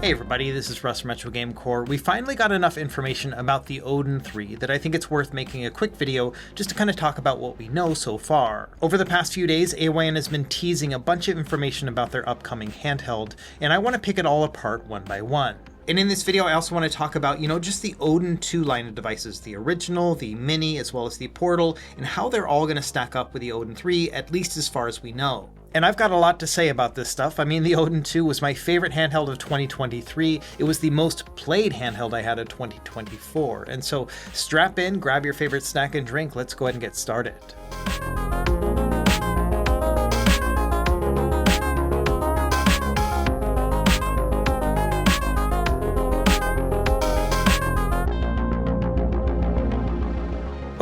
Hey everybody, this is Russ from Retro Game Core. We finally got enough information about the Odin 3 that I think it's worth making a quick video just to kind of talk about what we know so far. Over the past few days, AYN has been teasing a bunch of information about their upcoming handheld, and I want to pick it all apart one by one. And in this video, I also want to talk about, just the Odin 2 line of devices, the original, the mini, as well as the portal, and how they're all going to stack up with the Odin 3, at least as far as we know. And I've got a lot to say about this stuff. I mean, the Odin 2 was my favorite handheld of 2023. It was the most played handheld I had of 2024. And so strap in, grab your favorite snack and drink. Let's go ahead and get started.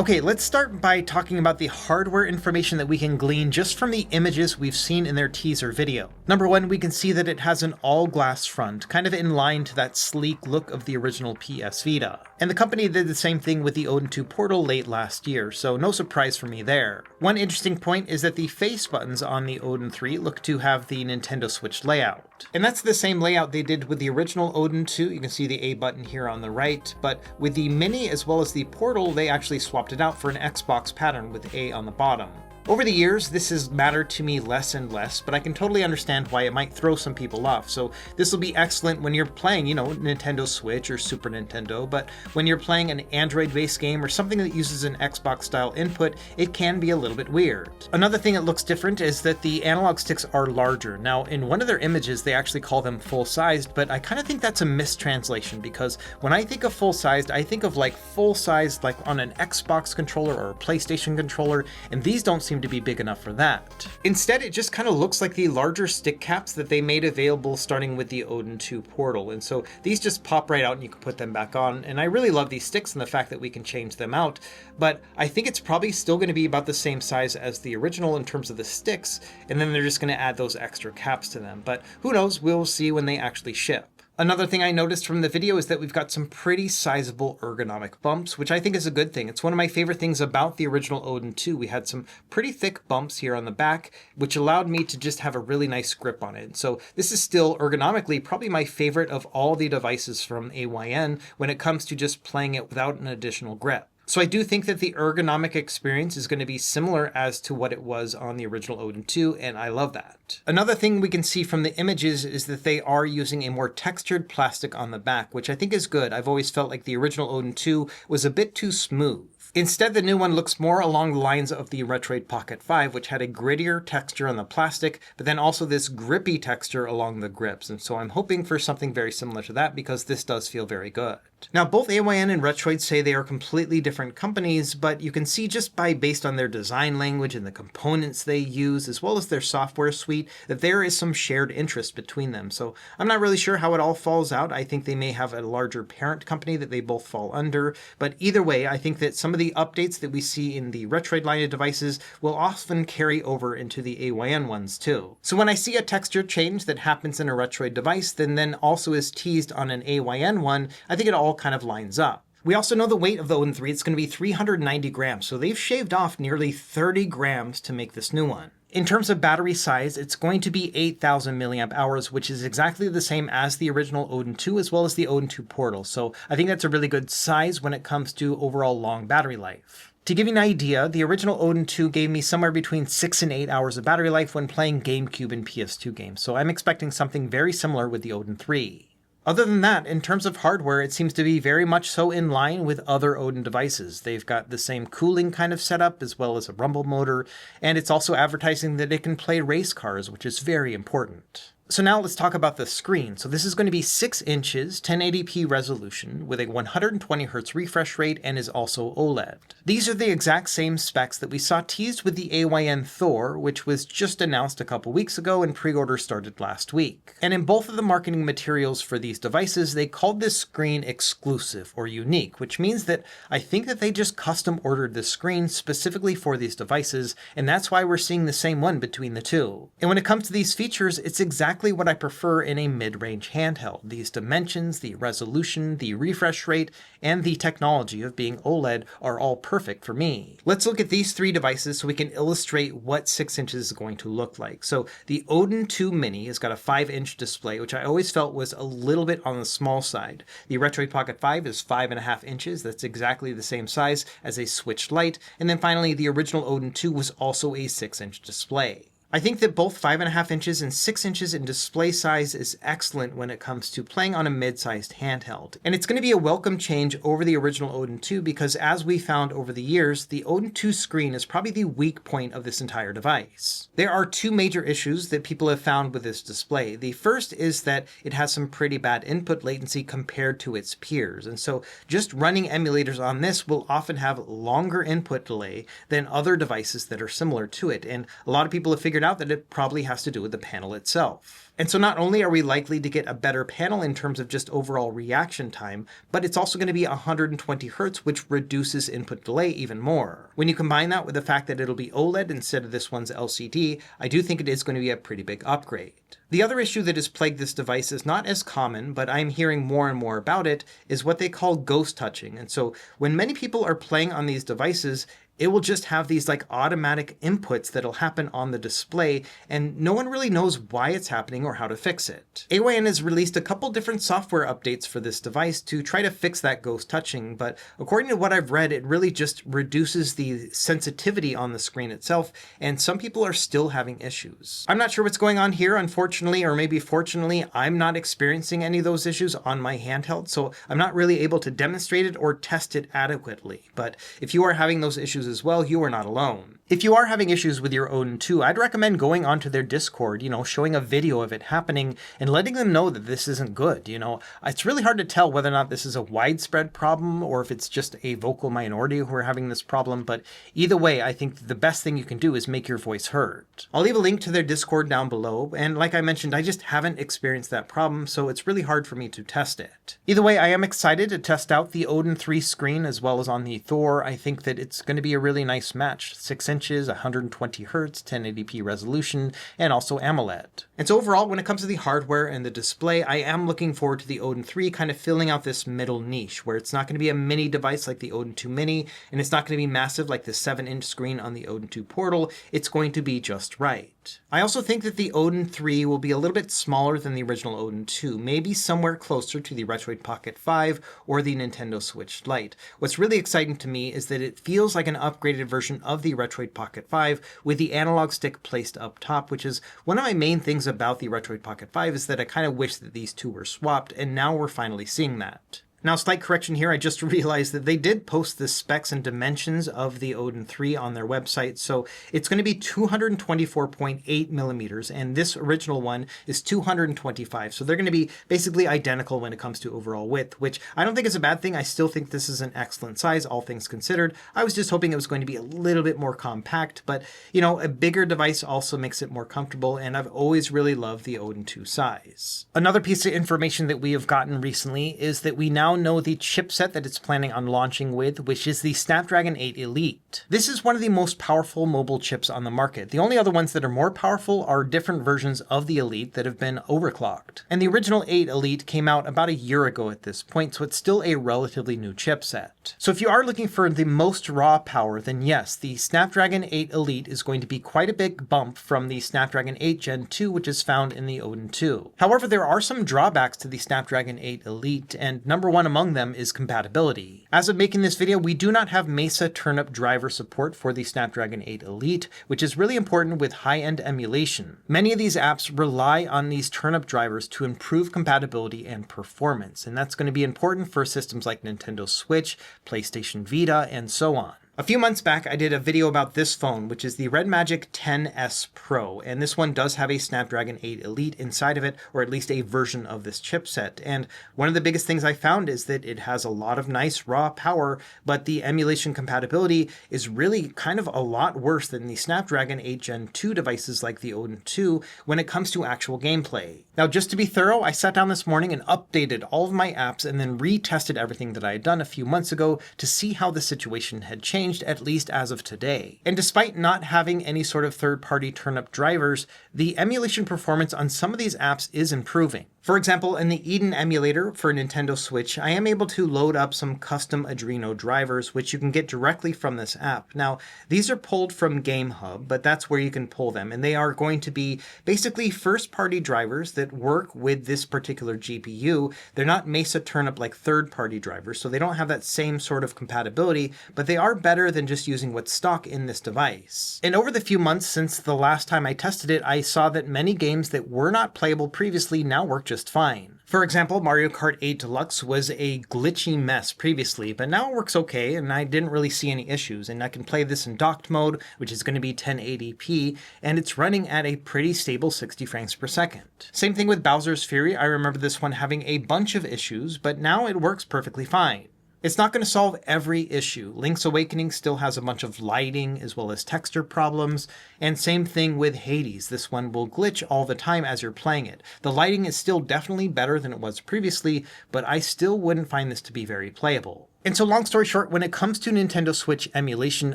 Okay, let's start by talking about the hardware information that we can glean just from the images we've seen in their teaser video. Number one, we can see that it has an all-glass front, kind of in line to that sleek look of the original PS Vita. And the company did the same thing with the Odin 2 Portal late last year, so no surprise for me there. One interesting point is that the face buttons on the Odin 3 look to have the Nintendo Switch layout. And that's the same layout they did with the original Odin 2. You can see the A button here on the right, but with the Mini as well as the Portal, they actually swapped it out for an Xbox pattern with A on the bottom. Over the years, this has mattered to me less and less, but I can totally understand why it might throw some people off. So this will be excellent when you're playing, Nintendo Switch or Super Nintendo, but when you're playing an Android-based game or something that uses an Xbox-style input, it can be a little bit weird. Another thing that looks different is that the analog sticks are larger. Now, in one of their images, they actually call them full-sized, but I kind of think that's a mistranslation because when I think of full-sized, I think of full-sized like on an Xbox controller or a PlayStation controller, and these don't seem to be big enough for that. Instead, it just kind of looks like the larger stick caps that they made available starting with the Odin 2 Portal. And so these just pop right out and you can put them back on. And I really love these sticks and the fact that we can change them out. But I think it's probably still going to be about the same size as the original in terms of the sticks. And then they're just going to add those extra caps to them. But who knows? We'll see when they actually ship. Another thing I noticed from the video is that we've got some pretty sizable ergonomic bumps, which I think is a good thing. It's one of my favorite things about the original Odin 2. We had some pretty thick bumps here on the back, which allowed me to just have a really nice grip on it. So this is still ergonomically probably my favorite of all the devices from AYN when it comes to just playing it without an additional grip. So I do think that the ergonomic experience is going to be similar as to what it was on the original Odin 2, and I love that. Another thing we can see from the images is that they are using a more textured plastic on the back, which I think is good. I've always felt like the original Odin 2 was a bit too smooth. Instead, the new one looks more along the lines of the Retroid Pocket 5, which had a grittier texture on the plastic, but then also this grippy texture along the grips. And so I'm hoping for something very similar to that because this does feel very good. Now, both AYN and Retroid say they are completely different companies, but you can see just based on their design language and the components they use, as well as their software suite, that there is some shared interest between them. So I'm not really sure how it all falls out. I think they may have a larger parent company that they both fall under, but either way, I think that some of the updates that we see in the Retroid line of devices will often carry over into the AYN ones too. So when I see a texture change that happens in a Retroid device, then also is teased on an AYN one, I think it all kind of lines up. We also know the weight of the Odin 3, it's going to be 390 grams, so they've shaved off nearly 30 grams to make this new one. In terms of battery size, it's going to be 8,000 milliamp hours, which is exactly the same as the original Odin 2 as well as the Odin 2 Portal. So I think that's a really good size when it comes to overall long battery life. To give you an idea, the original Odin 2 gave me somewhere between 6 and 8 hours of battery life when playing GameCube and PS2 games. So I'm expecting something very similar with the Odin 3. Other than that, in terms of hardware, it seems to be very much so in line with other Odin devices. They've got the same cooling kind of setup as well as a rumble motor, and it's also advertising that it can play race cars, which is very important. So now let's talk about the screen. So this is going to be 6 inches, 1080p resolution with a 120Hz refresh rate and is also OLED. These are the exact same specs that we saw teased with the AYN Thor, which was just announced a couple weeks ago and pre-order started last week. And in both of the marketing materials for these devices, they called this screen exclusive or unique, which means that I think that they just custom ordered this screen specifically for these devices, and that's why we're seeing the same one between the two. And when it comes to these features, it's exactly exactly what I prefer in a mid-range handheld. These dimensions, the resolution, the refresh rate, and the technology of being OLED are all perfect for me. Let's look at these three devices so we can illustrate what 6 inches is going to look like. So the Odin 2 Mini has got a 5-inch display, which I always felt was a little bit on the small side. The Retroid Pocket 5 is 5.5 inches. That's exactly the same size as a Switch Lite. And then finally, the original Odin 2 was also a 6-inch display. I think that both 5.5 inches and 6 inches in display size is excellent when it comes to playing on a mid-sized handheld. And it's going to be a welcome change over the original Odin 2 because, as we found over the years, the Odin 2 screen is probably the weak point of this entire device. There are two major issues that people have found with this display. The first is that it has some pretty bad input latency compared to its peers. And so just running emulators on this will often have longer input delay than other devices that are similar to it. And a lot of people have figured out that it probably has to do with the panel itself. And so not only are we likely to get a better panel in terms of just overall reaction time, but it's also going to be 120 Hertz, which reduces input delay even more. When you combine that with the fact that it'll be OLED instead of this one's LCD, I do think it is going to be a pretty big upgrade. The other issue that has plagued this device is not as common, but I'm hearing more and more about it, is what they call ghost touching. And so when many people are playing on these devices, it will just have these like automatic inputs that'll happen on the display, and no one really knows why it's happening or how to fix it. AYN has released a couple different software updates for this device to try to fix that ghost touching, but according to what I've read, it really just reduces the sensitivity on the screen itself, and some people are still having issues. I'm not sure what's going on here, unfortunately, or maybe fortunately, I'm not experiencing any of those issues on my handheld, so I'm not really able to demonstrate it or test it adequately. But if you are having those issues as well, you are not alone. If you are having issues with your Odin 2, I'd recommend going onto their Discord, showing a video of it happening and letting them know that this isn't good. It's really hard to tell whether or not this is a widespread problem or if it's just a vocal minority who are having this problem, but either way, I think the best thing you can do is make your voice heard. I'll leave a link to their Discord down below, and like I mentioned, I just haven't experienced that problem, so it's really hard for me to test it. Either way, I am excited to test out the Odin 3 screen as well as on the Thor. I think that it's going to be a really nice match. 6 inches, 120 Hertz, 1080p resolution, and also AMOLED. And so overall, when it comes to the hardware and the display, I am looking forward to the Odin 3 kind of filling out this middle niche where it's not going to be a mini device like the Odin 2 Mini, and it's not going to be massive like the 7-inch screen on the Odin 2 Portal. It's going to be just right. I also think that the Odin 3 will be a little bit smaller than the original Odin 2, maybe somewhere closer to the Retroid Pocket 5 or the Nintendo Switch Lite. What's really exciting to me is that it feels like an upgraded version of the Retroid Pocket 5 with the analog stick placed up top, which is one of my main things about the Retroid Pocket 5 is that I kind of wish that these two were swapped, and now we're finally seeing that. Now, slight correction here, I just realized that they did post the specs and dimensions of the Odin 3 on their website, so it's going to be 224.8 millimeters, and this original one is 225, so they're going to be basically identical when it comes to overall width, which I don't think is a bad thing. I still think this is an excellent size, all things considered. I was just hoping it was going to be a little bit more compact, but, a bigger device also makes it more comfortable, and I've always really loved the Odin 2 size. Another piece of information that we have gotten recently is that we now know the chipset that it's planning on launching with, which is the Snapdragon 8 Elite. This is one of the most powerful mobile chips on the market. The only other ones that are more powerful are different versions of the Elite that have been overclocked. And the original 8 Elite came out about a year ago at this point, so it's still a relatively new chipset. So if you are looking for the most raw power, then yes, the Snapdragon 8 Elite is going to be quite a big bump from the Snapdragon 8 Gen 2, which is found in the Odin 2. However, there are some drawbacks to the Snapdragon 8 Elite, and number one among them is compatibility. As of making this video, we do not have Mesa turnip driver support for the Snapdragon 8 Elite, which is really important with high-end emulation. Many of these apps rely on these turnip drivers to improve compatibility and performance, and that's going to be important for systems like Nintendo Switch, PlayStation Vita, and so on. A few months back, I did a video about this phone, which is the Red Magic 10S Pro, and this one does have a Snapdragon 8 Elite inside of it, or at least a version of this chipset. And one of the biggest things I found is that it has a lot of nice raw power, but the emulation compatibility is really kind of a lot worse than the Snapdragon 8 Gen 2 devices like the Odin 2 when it comes to actual gameplay. Now, just to be thorough, I sat down this morning and updated all of my apps and then retested everything that I had done a few months ago to see how the situation had changed changed, at least as of today. And despite not having any sort of third-party turn-up drivers, the emulation performance on some of these apps is improving. For example, in the Eden emulator for Nintendo Switch, I am able to load up some custom Adreno drivers, which you can get directly from this app. Now, these are pulled from GameHub, but that's where you can pull them, and they are going to be basically first-party drivers that work with this particular GPU. They're not Mesa turn-up like third-party drivers, so they don't have that same sort of compatibility, but they are better than just using what's stock in this device. And over the few months since the last time I tested it, I saw that many games that were not playable previously now work just fine. For example, Mario Kart 8 Deluxe was a glitchy mess previously, but now it works okay, and I didn't really see any issues, and I can play this in docked mode, which is going to be 1080p, and it's running at a pretty stable 60 frames per second. Same thing with Bowser's Fury. I remember this one having a bunch of issues, but now it works perfectly fine. It's not going to solve every issue. Link's Awakening still has a bunch of lighting as well as texture problems, and same thing with Hades. This one will glitch all the time as you're playing it. The lighting is still definitely better than it was previously, but I still wouldn't find this to be very playable. And so long story short, when it comes to Nintendo Switch emulation,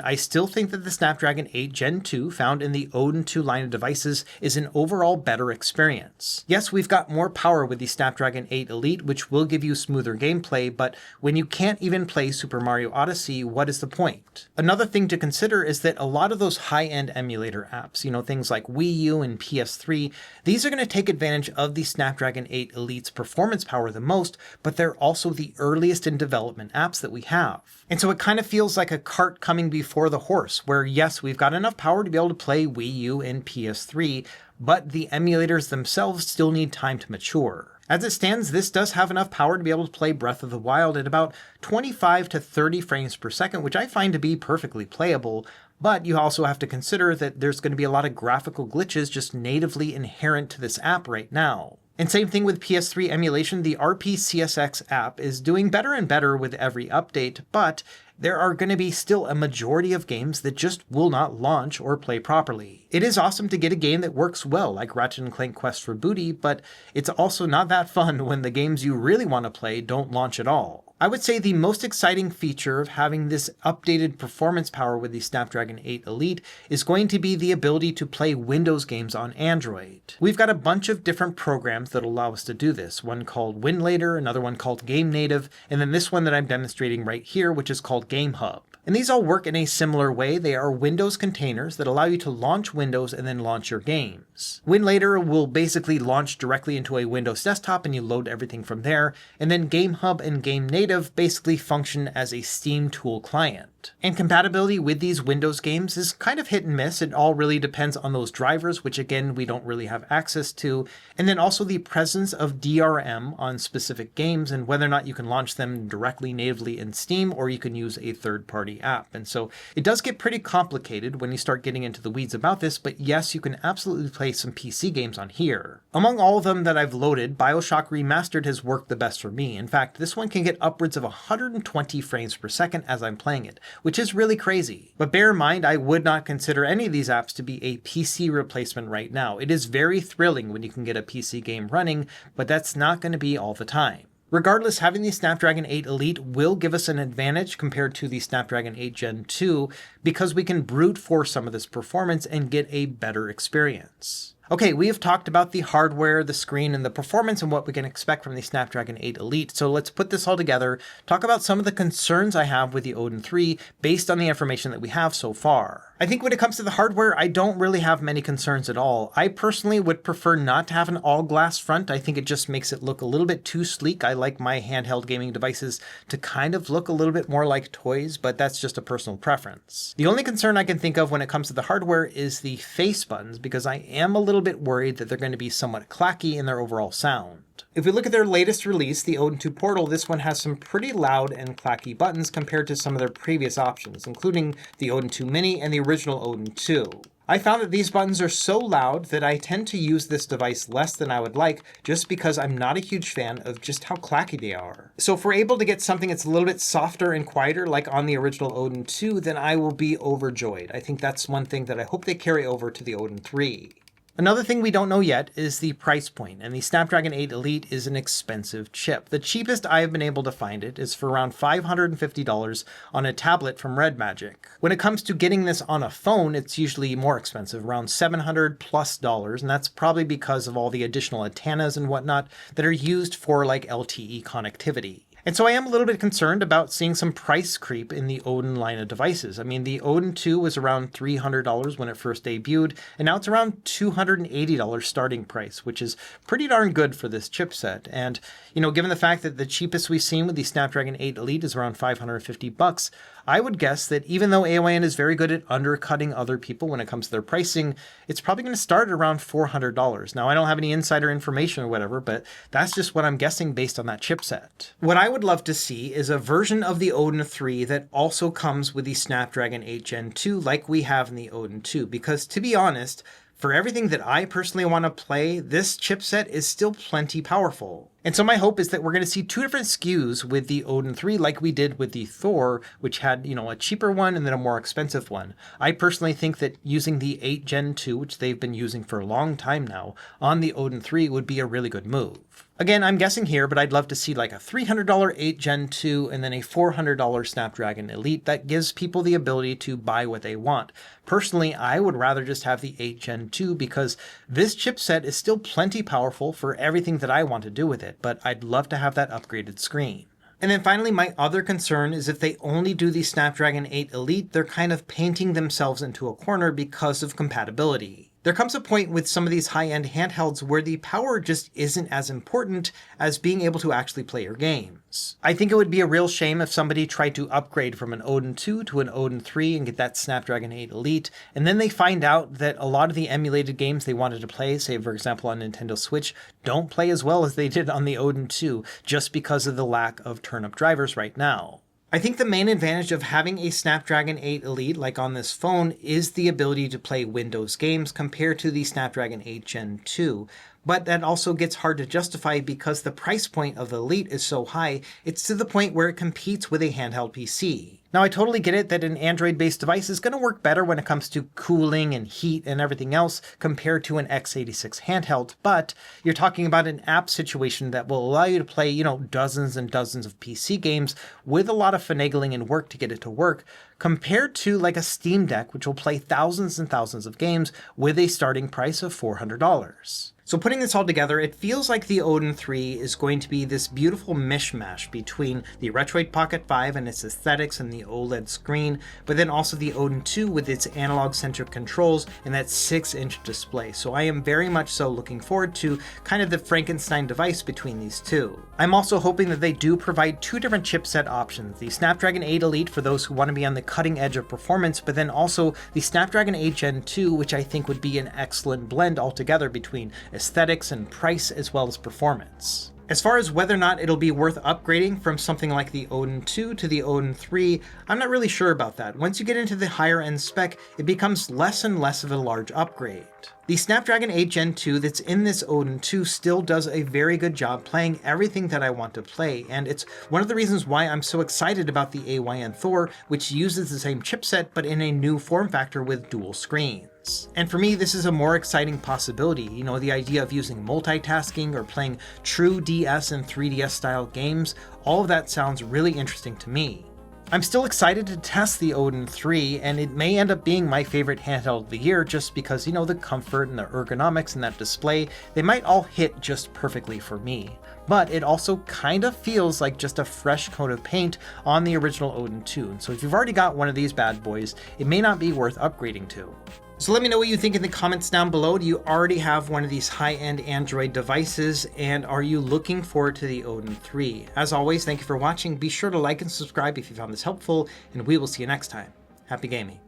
I still think that the Snapdragon 8 Gen 2 found in the Odin 2 line of devices is an overall better experience. Yes, we've got more power with the Snapdragon 8 Elite, which will give you smoother gameplay, but when you can't even play Super Mario Odyssey, what is the point? Another thing to consider is that a lot of those high-end emulator apps, things like Wii U and PS3, these are going to take advantage of the Snapdragon 8 Elite's performance power the most, but they're also the earliest in development apps that we have. And so it kind of feels like a cart coming before the horse, where yes, we've got enough power to be able to play Wii U and PS3, but the emulators themselves still need time to mature. As it stands, this does have enough power to be able to play Breath of the Wild at about 25 to 30 frames per second, which I find to be perfectly playable, but you also have to consider that there's going to be a lot of graphical glitches just natively inherent to this app right now. And same thing with PS3 emulation, the RPCSX app is doing better and better with every update, but there are going to be still a majority of games that just will not launch or play properly. It is awesome to get a game that works well, like Ratchet & Clank Quest for Booty, but it's also not that fun when the games you really want to play don't launch at all. I would say the most exciting feature of having this updated performance power with the Snapdragon 8 Elite is going to be the ability to play Windows games on Android. We've got a bunch of different programs that allow us to do this, one called WinLater, another one called Game Native, and then this one that I'm demonstrating right here, which is called GameHub. And these all work in a similar way. They are Windows containers that allow you to launch Windows and then launch your games. WinLater will basically launch directly into a Windows desktop and you load everything from there. And then GameHub and Game Native basically function as a Steam tool client. And compatibility with these Windows games is kind of hit and miss. It all really depends on those drivers, which again, we don't really have access to. And then also the presence of DRM on specific games and whether or not you can launch them directly natively in Steam or you can use a third-party app. And so it does get pretty complicated when you start getting into the weeds about this, but yes, you can absolutely play some PC games on here. Among all of them that I've loaded, BioShock Remastered has worked the best for me. In fact, this one can get upwards of 120 frames per second as I'm playing it, which is really crazy. But bear in mind, I would not consider any of these apps to be a PC replacement right now. It is very thrilling when you can get a PC game running, but that's not going to be all the time. Regardless, having the Snapdragon 8 Elite will give us an advantage compared to the Snapdragon 8 Gen 2 because we can brute force some of this performance and get a better experience. Okay, we have talked about the hardware, the screen, and the performance and what we can expect from the Snapdragon 8 Elite, so let's put this all together, talk about some of the concerns I have with the Odin 3 based on the information that we have so far. I think when it comes to the hardware, I don't really have many concerns at all. I personally would prefer not to have an all-glass front. I think it just makes it look a little bit too sleek. I like my handheld gaming devices to kind of look a little bit more like toys, but that's just a personal preference. The only concern I can think of when it comes to the hardware is the face buttons, because I am a little bit worried that they're going to be somewhat clacky in their overall sound. If we look at their latest release, the Odin 2 Portal, this one has some pretty loud and clacky buttons compared to some of their previous options, including the Odin 2 Mini and the original Odin 2. I found that these buttons are so loud that I tend to use this device less than I would like just because I'm not a huge fan of just how clacky they are. So if we're able to get something that's a little bit softer and quieter like on the original Odin 2, then I will be overjoyed. I think that's one thing that I hope they carry over to the Odin 3. Another thing we don't know yet is the price point, and the Snapdragon 8 Elite is an expensive chip. The cheapest I've been able to find it is for around $550 on a tablet from Red Magic. When it comes to getting this on a phone, it's usually more expensive, around $700+, and that's probably because of all the additional antennas and whatnot that are used for like LTE connectivity. And so I am a little bit concerned about seeing some price creep in the Odin line of devices. I mean, the Odin 2 was around $300 when it first debuted, and now it's around $280 starting price, which is pretty darn good for this chipset. And, given the fact that the cheapest we've seen with the Snapdragon 8 Elite is around $550, I would guess that even though AON is very good at undercutting other people when it comes to their pricing, it's probably going to start at around $400. Now, I don't have any insider information or whatever, but that's just what I'm guessing based on that chipset. What I would love to see is a version of the Odin 3 that also comes with the Snapdragon 8 Gen 2 like we have in the Odin 2, because to be honest, for everything that I personally want to play, this chipset is still plenty powerful. And so my hope is that we're going to see two different SKUs with the Odin 3 like we did with the Thor, which had, a cheaper one and then a more expensive one. I personally think that using the 8 Gen 2, which they've been using for a long time now, on the Odin 3 would be a really good move. Again, I'm guessing here, but I'd love to see like a $300 8 Gen 2 and then a $400 Snapdragon Elite that gives people the ability to buy what they want. Personally, I would rather just have the 8 Gen 2 because this chipset is still plenty powerful for everything that I want to do with it, but I'd love to have that upgraded screen. And then finally, my other concern is if they only do the Snapdragon 8 Elite, they're kind of painting themselves into a corner because of compatibility. There comes a point with some of these high-end handhelds where the power just isn't as important as being able to actually play your games. I think it would be a real shame if somebody tried to upgrade from an Odin 2 to an Odin 3 and get that Snapdragon 8 Elite, and then they find out that a lot of the emulated games they wanted to play, say for example on Nintendo Switch, don't play as well as they did on the Odin 2 just because of the lack of turn-up drivers right now. I think the main advantage of having a Snapdragon 8 Elite like on this phone is the ability to play Windows games compared to the Snapdragon 8 Gen 2. But that also gets hard to justify because the price point of the Elite is so high, it's to the point where it competes with a handheld PC. Now, I totally get it that an Android-based device is going to work better when it comes to cooling and heat and everything else compared to an x86 handheld, but you're talking about an app situation that will allow you to play, dozens and dozens of PC games with a lot of finagling and work to get it to work, compared to like a Steam Deck, which will play thousands and thousands of games with a starting price of $400. So putting this all together, it feels like the Odin 3 is going to be this beautiful mishmash between the Retroid Pocket 5 and its aesthetics and the OLED screen, but then also the Odin 2 with its analog-centric controls and that 6-inch display. So I am very much so looking forward to kind of the Frankenstein device between these two. I'm also hoping that they do provide two different chipset options, the Snapdragon 8 Elite for those who want to be on the cutting edge of performance, but then also the Snapdragon 8 Gen 2, which I think would be an excellent blend altogether between aesthetics and price as well as performance. As far as whether or not it'll be worth upgrading from something like the Odin 2 to the Odin 3, I'm not really sure about that. Once you get into the higher end spec, it becomes less and less of a large upgrade. The Snapdragon 8 Gen 2 that's in this Odin 2 still does a very good job playing everything that I want to play, and it's one of the reasons why I'm so excited about the AYN Thor, which uses the same chipset but in a new form factor with dual screens. And for me, this is a more exciting possibility. The idea of using multitasking or playing true DS and 3DS style games, all of that sounds really interesting to me. I'm still excited to test the Odin 3, and it may end up being my favorite handheld of the year just because, the comfort and the ergonomics and that display, they might all hit just perfectly for me. But it also kind of feels like just a fresh coat of paint on the original Odin 2. So if you've already got one of these bad boys, it may not be worth upgrading to. So let me know what you think in the comments down below. Do you already have one of these high-end Android devices, and are you looking forward to the Odin 3? As always, thank you for watching. Be sure to like and subscribe if you found this helpful, and we will see you next time. Happy gaming.